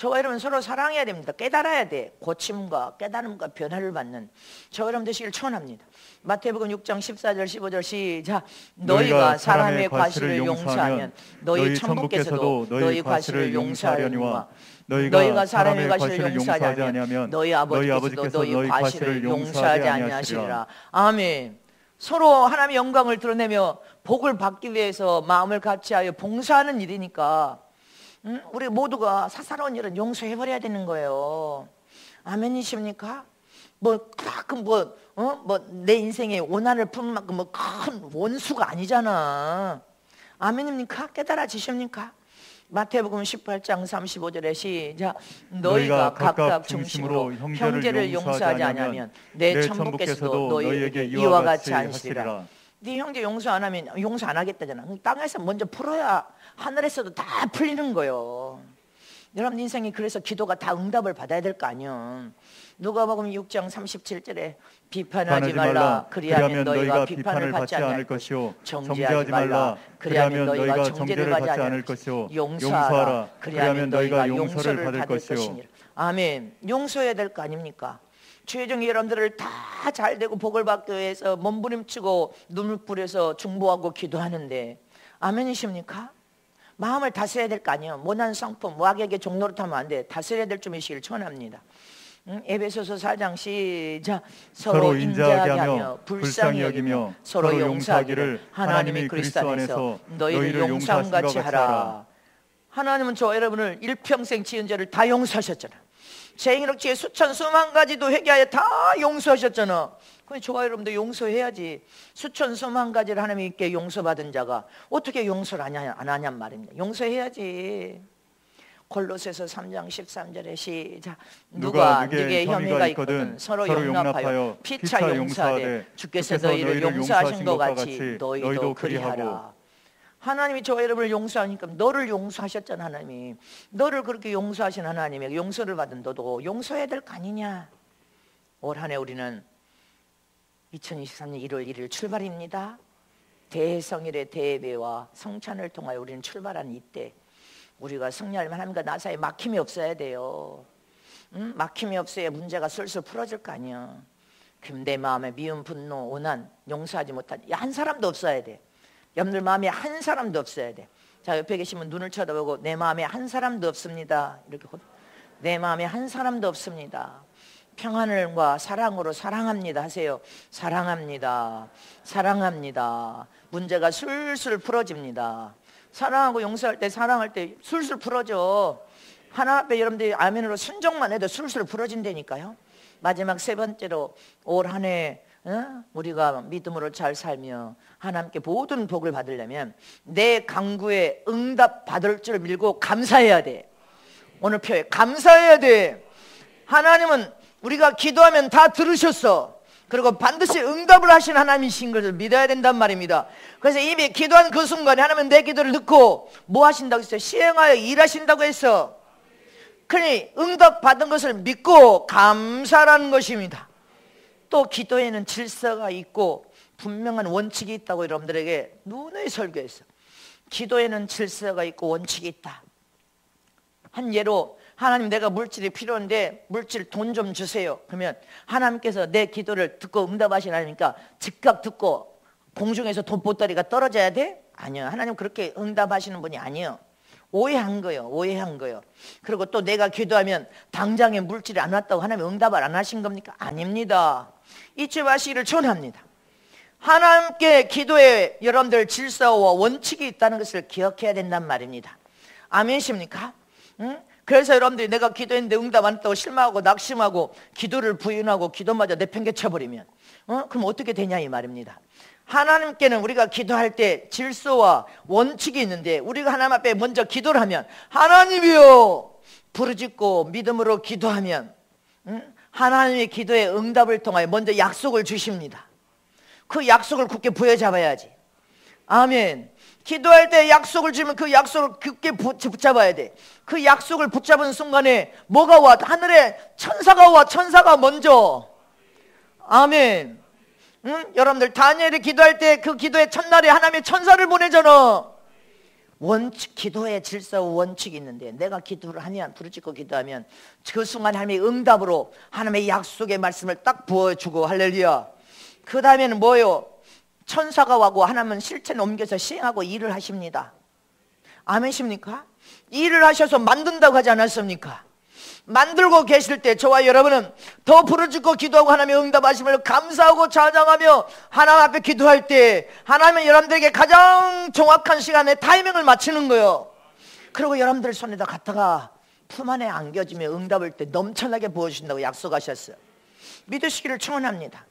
저와 여러분 서로 사랑해야 됩니다. 깨달아야 돼. 고침과 깨달음과 변화를 받는 저와 여러분 되시길 축원합니다. 마태복음 6장 14절 15절 시작. 너희가 사람의 과실을 용서하면 너희 천부께서도 너희 과실을 용서하려니와 너희가 사람의 과실을 용서하지 아니하면 너희 아버지께서도 너희 과실을 용서하지 아니하시리라. 아멘. 서로 하나님의 영광을 드러내며 복을 받기 위해서 마음을 같이하여 봉사하는 일이니까 우리 모두가 사사로운 일은 용서해버려야 되는 거예요. 아멘이십니까? 내 인생에 원한을 품을 만큼 큰 원수가 아니잖아. 아멘입니까? 깨달아지십니까? 마태복음 18장 35절에 시작. 너희가 각각 중심으로 형제를 용서하지 않으면 내 천부께서도 너희에게 이와 같이 하시리라. 네 형제 용서 안 하면 용서 안 하겠다잖아. 땅에서 먼저 풀어야 하늘에서도 다 풀리는 거예요. 여러분 인생이 그래서 기도가 다 응답을 받아야 될 거 아니에요. 누가복음 6장 37절에 비판하지 말라. 그리하면 너희가 비판을 받지 않을 것이요 정죄하지 말라. 그리하면 너희가 정죄를 받지 않을 것이요 용서하라. 그리하면 너희가 용서를 받을 것이요. 아멘. 용서해야 될 거 아닙니까? 주의종 여러분들을 다 잘되고 복을 받기 위해서 몸부림치고 눈물 뿌려서 중보하고 기도하는데 아멘이십니까? 마음을 다스려야 될 거 아니에요. 모난 성품, 악에게 종노릇하면 안 돼. 다스려야 될 줄이시길 축원합니다. 에베소서 4장 시작. 서로 인자하게 하며 불쌍히 여기며 서로 용서하기를 하나님이 그리스도 안에서 너희를 용서함 같이 하라. 하나님은 저와 여러분을 일평생 지은 죄를 다 용서하셨잖아. 죄인으로치에 수천 수만 가지도 회개하여 다 용서하셨잖아. 그럼 저와 여러분도 용서해야지. 수천 수만 가지를 하나님께 용서받은 자가 어떻게 용서를 안 하냔 말입니다. 용서해야지. 골로새서 3장 13절에 시작. 누가 네게 혐의가 있거든 서로 용납하여 피차 용서하되 주께서 너희를 용서하신 것 같이 너희도 그리하라. 하나님이 저와 여러분을 용서하니까 너를 용서하셨잖아. 하나님이 너를 그렇게 용서하신 하나님에게 용서를 받은 너도 용서해야 될 거 아니냐. 올 한 해 우리는 2023년 1월 1일 출발입니다. 대성일의 대예배와 성찬을 통하여 우리는 출발하는 이때 우리가 승리할 하나님과 나 사이에 막힘이 없어야 돼요. 막힘이 없어야 문제가 슬슬 풀어질 거 아니야. 그럼 내 마음에 미움, 분노, 오난, 용서하지 못한 한 사람도 없어야 돼. 여러분들 마음에 한 사람도 없어야 돼. 자, 옆에 계시면 눈을 쳐다보고 내 마음에 한 사람도 없습니다. 이렇게 내 마음에 한 사람도 없습니다. 평안과 사랑으로 사랑합니다 하세요. 사랑합니다. 사랑합니다. 문제가 술술 풀어집니다. 사랑하고 용서할 때 사랑할 때 술술 풀어져. 하나 앞에 여러분들이 아멘으로 순종만 해도 술술 풀어진다니까요. 마지막 세 번째로 올 한 해 우리가 믿음으로 잘 살며 하나님께 모든 복을 받으려면 내 간구에 응답 받을 줄 밀고 감사해야 돼. 오늘 표에 감사해야 돼. 하나님은 우리가 기도하면 다 들으셨어. 그리고 반드시 응답을 하신 하나님이신 것을 믿어야 된단 말입니다. 그래서 이미 기도한 그 순간에 하나님은 내 기도를 듣고 뭐 하신다고 했어요? 시행하여 일하신다고 했어. 그러니 응답 받은 것을 믿고 감사라는 것입니다. 또 기도에는 질서가 있고 분명한 원칙이 있다고 여러분들에게 누누이 설교했어. 기도에는 질서가 있고 원칙이 있다. 한 예로 하나님 내가 물질이 필요한데 물질 돈 좀 주세요. 그러면 하나님께서 내 기도를 듣고 응답하시는 하나님이니까 즉각 듣고 공중에서 돈 보따리가 떨어져야 돼? 아니요. 하나님 그렇게 응답하시는 분이 아니에요. 오해한 거예요. 오해한 거예요. 그리고 또 내가 기도하면 당장에 물질이 안 왔다고 하나님 응답을 안 하신 겁니까? 아닙니다. 잊지 마시기를 축원합니다. 하나님께 기도에 여러분들 질서와 원칙이 있다는 것을 기억해야 된단 말입니다. 아멘이십니까? 그래서 여러분들이 내가 기도했는데 응답 안 했다고 실망하고 낙심하고 기도를 부인하고 기도마저 내팽개쳐버리면 그럼 어떻게 되냐 이 말입니다. 하나님께는 우리가 기도할 때 질서와 원칙이 있는데 우리가 하나님 앞에 먼저 기도를 하면 하나님이요 부르짖고 믿음으로 기도하면 하나님의 기도의 응답을 통하여 먼저 약속을 주십니다. 그 약속을 굳게 부여잡아야지. 아멘. 기도할 때 약속을 주면 그 약속을 굳게 붙잡아야 돼. 그 약속을 붙잡은 순간에 뭐가 와? 하늘에 천사가 와. 천사가 먼저. 아멘. 여러분들 다니엘이 기도할 때 그 기도의 첫날에 하나님의 천사를 보내잖아. 원칙, 기도의 질서 원칙이 있는데 내가 기도를 하면, 부르짖고 기도하면 그 순간 하나님의 응답으로 하나님의 약속의 말씀을 딱 부어주고, 할렐루야. 그 다음에는 뭐예요? 천사가 와고 하나님은 실체를 옮겨서 시행하고 일을 하십니다. 아멘십니까? 일을 하셔서 만든다고 하지 않았습니까? 만들고 계실 때 저와 여러분은 더 부르짖고 기도하고 하나님의 응답하심을 감사하고 찬양하며 하나님 앞에 기도할 때 하나님은 여러분들에게 가장 정확한 시간에 타이밍을 맞추는 거예요. 그리고 여러분들 손에다 갖다가 품 안에 안겨주며 응답을 때 넘쳐나게 부어주신다고 약속하셨어요. 믿으시기를 축원합니다.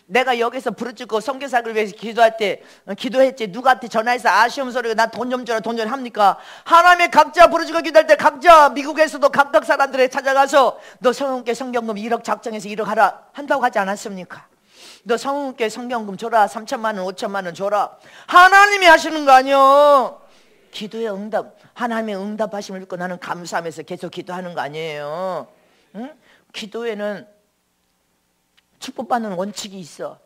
내가 여기서 부르짖고 선교사를 위해서 기도할 때 기도했지, 누구한테 전화해서 아쉬움 소리가 나 돈 좀 줘라 돈 좀 합니까? 하나님의 각자 부르짖고 기도할 때 각자 미국에서도 각각 사람들에 찾아가서 너 성은께 성경금 1억 작정해서 1억 하라 한다고 하지 않았습니까? 너 성은께 성경금 줘라, 3천만 원 5천만 원 줘라. 하나님이 하시는 거 아니에요. 기도의 응답, 하나님의 응답하심을 믿고 나는 감사하면서 계속 기도하는 거 아니에요. 응? 기도에는 축복받는 원칙이 있어.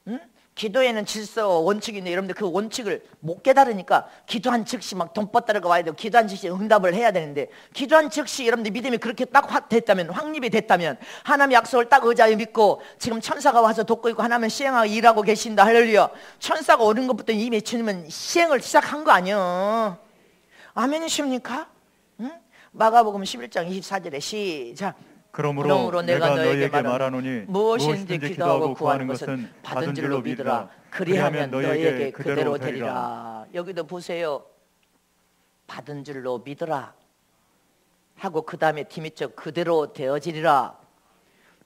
응? 기도에는 질서 원칙이 있는데 여러분들 그 원칙을 못 깨달으니까 기도한 즉시 막 돈 뻗다가 와야 되고 기도한 즉시 응답을 해야 되는데, 기도한 즉시 여러분들 믿음이 그렇게 딱 됐다면, 확립이 됐다면, 하나님의 약속을 딱 의자에 믿고 지금 천사가 와서 돕고 있고 하나님은 시행하고 일하고 계신다, 할렐루야. 천사가 오는 것부터 이미 주님은 시행을 시작한 거 아니에요. 아멘이십니까? 응? 마가복음 11장 24절에 시작. 그러므로 내가 너희에게 말하노니 무엇인지 기도하고 구하는 것은 받은 줄로 믿으라. 그리하면 너희에게 그대로 되리라. 여기도 보세요. 받은 줄로 믿으라 하고 그 다음에 디귿적 그대로 되어지리라.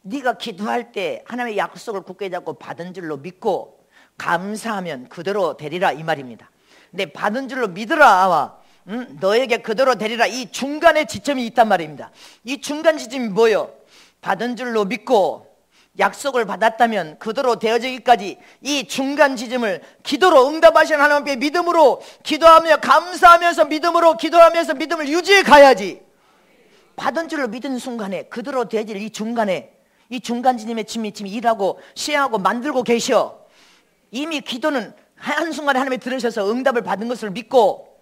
네가 기도할 때 하나님의 약속을 굳게 잡고 받은 줄로 믿고 감사하면 그대로 되리라, 이 말입니다. 근데 받은 줄로 믿으라, 너에게 그대로 되리라, 이 중간에 지점이 있단 말입니다. 이 중간 지점이 뭐예요? 받은 줄로 믿고 약속을 받았다면 그대로 되어지기까지 이 중간 지점을 기도로 응답하시는 하나님 앞에 믿음으로 기도하며 감사하면서 믿음으로 기도하면서 믿음을 유지해 가야지. 받은 줄로 믿은 순간에 그대로 되어질 이 중간에, 이 중간 지점에 지금 일하고 시행하고 만들고 계셔. 이미 기도는 한순간에 하나님이 들으셔서 응답을 받은 것을 믿고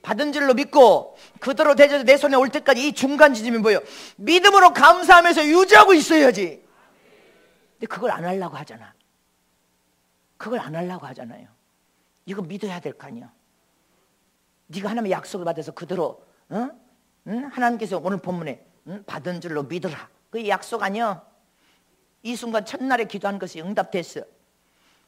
받은 줄로 믿고 그대로 되져서 내 손에 올 때까지 이 중간 지점이 뭐예요? 믿음으로 감사하면서 유지하고 있어야지. 근데 그걸 안 하려고 하잖아. 그걸 안 하려고 하잖아요. 이거 믿어야 될 거 아니야. 네가 하나님의 약속을 받아서 그대로 하나님께서 오늘 본문에 받은 줄로 믿으라, 그 약속 아니야. 이 순간 첫날에 기도한 것이 응답됐어.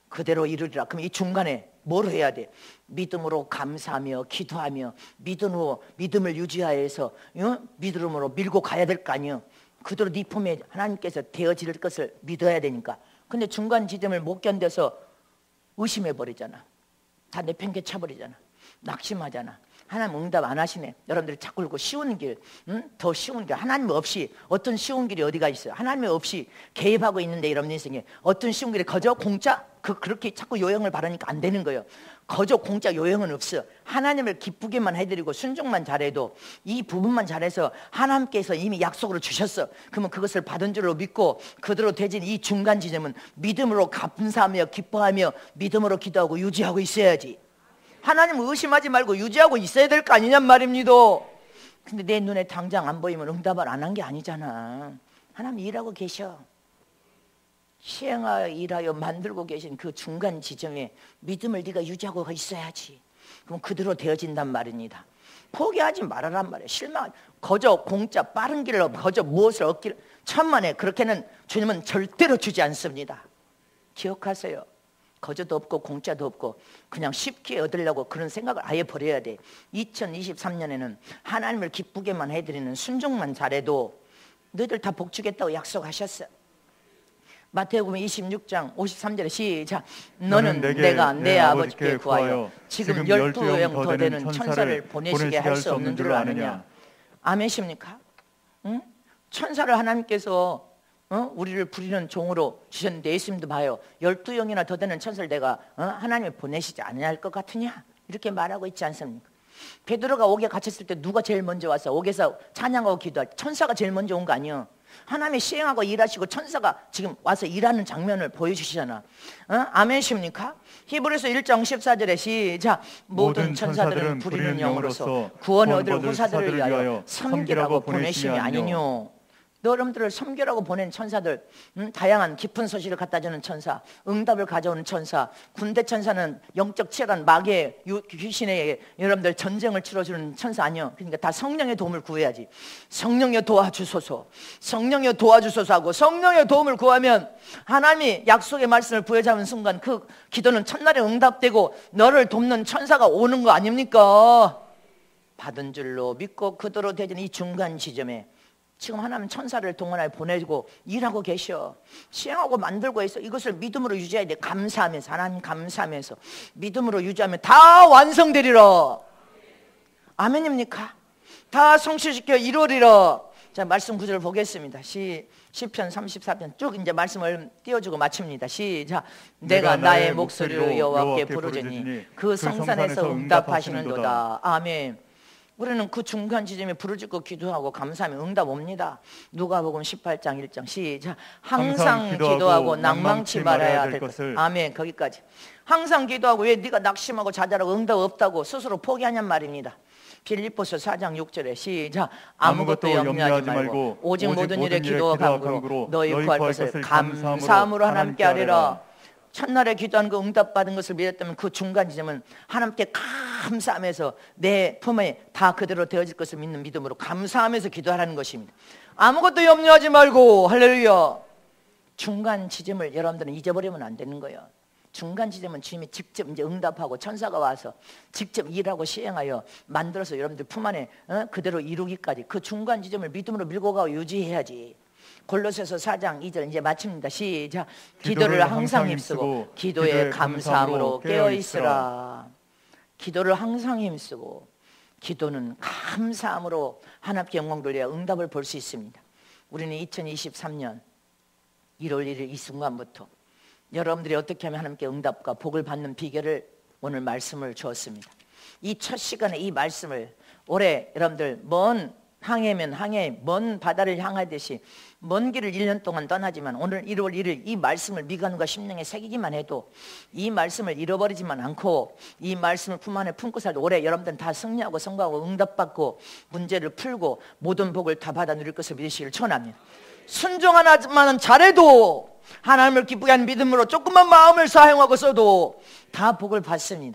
그대로 이루리라. 그럼 이 중간에 뭘 해야 돼? 믿음으로 감사하며 기도하며 믿음을 유지하여서 믿음으로 밀고 가야 될 거 아니에요. 그대로 네 품에 하나님께서 되어질 것을 믿어야 되니까. 근데 중간 지점을 못 견뎌서 의심해버리잖아. 다 내팽개쳐버리잖아. 낙심하잖아. 하나님 응답 안 하시네. 여러분들이 자꾸 그러고 쉬운 길, 더 쉬운 길. 하나님 없이 어떤 쉬운 길이 어디가 있어요? 하나님 없이 개입하고 있는데 여러분 인생에 어떤 쉬운 길이 거저 공짜? 그렇게 자꾸 요형을 바라니까 안 되는 거예요. 거저 공짜 요형은 없어. 하나님을 기쁘게만 해드리고 순종만 잘해도, 이 부분만 잘해서 하나님께서 이미 약속으로 주셨어. 그러면 그것을 받은 줄로 믿고 그대로 되진 이 중간 지점은 믿음으로 감사하며 기뻐하며 믿음으로 기도하고 유지하고 있어야지. 하나님 의심하지 말고 유지하고 있어야 될 거 아니냔 말입니다. 근데 내 눈에 당장 안 보이면 응답을 안 한 게 아니잖아. 하나님 일하고 계셔. 시행하여 일하여 만들고 계신 그 중간 지점에 믿음을 네가 유지하고 있어야지. 그럼 그대로 되어진단 말입니다. 포기하지 말아란 말이에요. 실망, 거저 공짜 빠른 길로 거저 무엇을 얻기를, 천만에 그렇게는 주님은 절대로 주지 않습니다. 기억하세요. 거저도 없고 공짜도 없고 그냥 쉽게 얻으려고 그런 생각을 아예 버려야 돼. 2023년에는 하나님을 기쁘게만 해드리는 순종만 잘해도 너희들 다 복주겠다고 약속하셨어. 마태복음 26장 53절에 시작. 너는 내가 내 아버지께 구하여 지금 12영 더 되는 천사를 보내시게 할 수 없는 줄 아느냐. 아멘이십니까? 응? 천사를 하나님께서 우리를 부리는 종으로 주셨는데 예수님도 봐요. 12영이나 더 되는 천사를 내가 하나님이 보내시지 않을 것 같으냐, 이렇게 말하고 있지 않습니까? 베드로가 옥에 갇혔을 때 누가 제일 먼저 와서 옥에서 찬양하고 기도할 때 천사가 제일 먼저 온 거 아니에요. 하나님이 시행하고 일하시고 천사가 지금 와서 일하는 장면을 보여주시잖아. 아멘십니까? 히브리서 1장 14절에 시작. 모든 천사들은 부리는 영으로서 구원을 얻을 후사들을 위하여 섬기라고 보내심이 아니뇨. 여러분들을 섬기라고 보낸 천사들, 다양한 깊은 소식을 갖다 주는 천사, 응답을 가져오는 천사, 군대 천사는 영적 치열한 마귀의 귀신의 여러분들 전쟁을 치러주는 천사 아니요. 그러니까 다 성령의 도움을 구해야지. 성령의 도와주소서, 성령의 도와주소서 하고 성령의 도움을 구하면 하나님이 약속의 말씀을 부여잡은 순간 그 기도는 첫날에 응답되고 너를 돕는 천사가 오는 거 아닙니까? 받은 줄로 믿고 그대로 되는 이 중간 지점에 지금 하나님 천사를 동원하여 보내고 일하고 계셔. 시행하고 만들고 있어. 이것을 믿음으로 유지해야 돼. 감사하면서, 하나님 감사하면서 믿음으로 유지하면 다 완성되리라. 아멘입니까? 다 성취시켜 이루리라. 자, 말씀 구절을 보겠습니다. 시편 34편 쭉 이제 말씀을 띄워주고 마칩니다. 시작. 내가 나의 목소리로 여호와께 부르짖으니 그 성산에서 응답하시는도다. 아멘. 우리는 그 중간 지점에 부르짖고 기도하고 감사하면 응답 옵니다. 누가복음 18장 1장 시작. 항상 기도하고 낭망치 말아야 될 것을. 아멘. 거기까지. 항상 기도하고 왜 네가 낙심하고 좌절하고 응답 없다고 스스로 포기하냔 말입니다. 빌립보서 4장 6절에 시작. 아무것도 염려하지 말고 오직 모든 일에 기도와 간구로 너희 구할 것을 감사함으로 하나님께 아뢰라. 첫날에 기도한 그 응답받은 것을 믿었다면 그 중간 지점은 하나님께 감사하면서 내 품에 다 그대로 되어질 것을 믿는 믿음으로 감사하면서 기도하라는 것입니다. 아무것도 염려하지 말고 할렐루야. 중간 지점을 여러분들은 잊어버리면 안 되는 거예요. 중간 지점은 주님이 직접 이제 응답하고 천사가 와서 직접 일하고 시행하여 만들어서 여러분들 품 안에 그대로 이루기까지 그 중간 지점을 믿음으로 밀고 가고 유지해야지. 골로새서 4장 2절 이제 마칩니다. 시작. 기도를 항상 힘쓰고 기도에 감사함으로 깨어있으라. 기도를 항상 힘쓰고 기도는 감사함으로 하나님께 영광 돌려 응답을 볼 수 있습니다. 우리는 2023년 1월 1일 이 순간부터 여러분들이 어떻게 하면 하나님께 응답과 복을 받는 비결을 오늘 말씀을 주었습니다. 이 첫 시간에 이 말씀을 올해 여러분들 먼 항해면 항해, 먼 바다를 향하듯이 먼 길을 1년 동안 떠나지만 오늘 1월 1일 이 말씀을 미간과 심령에 새기기만 해도 이 말씀을 잃어버리지만 않고 이 말씀을 품 안에 품고 살도 올해 여러분들은 다 승리하고 성공하고 응답받고 문제를 풀고 모든 복을 다 받아 누릴 것을 믿으시기를 축원합니다. 순종 하나만 잘해도 하나님을 기쁘게 하는 믿음으로 조금만 마음을 사용하고 써도 다 복을 받습니다.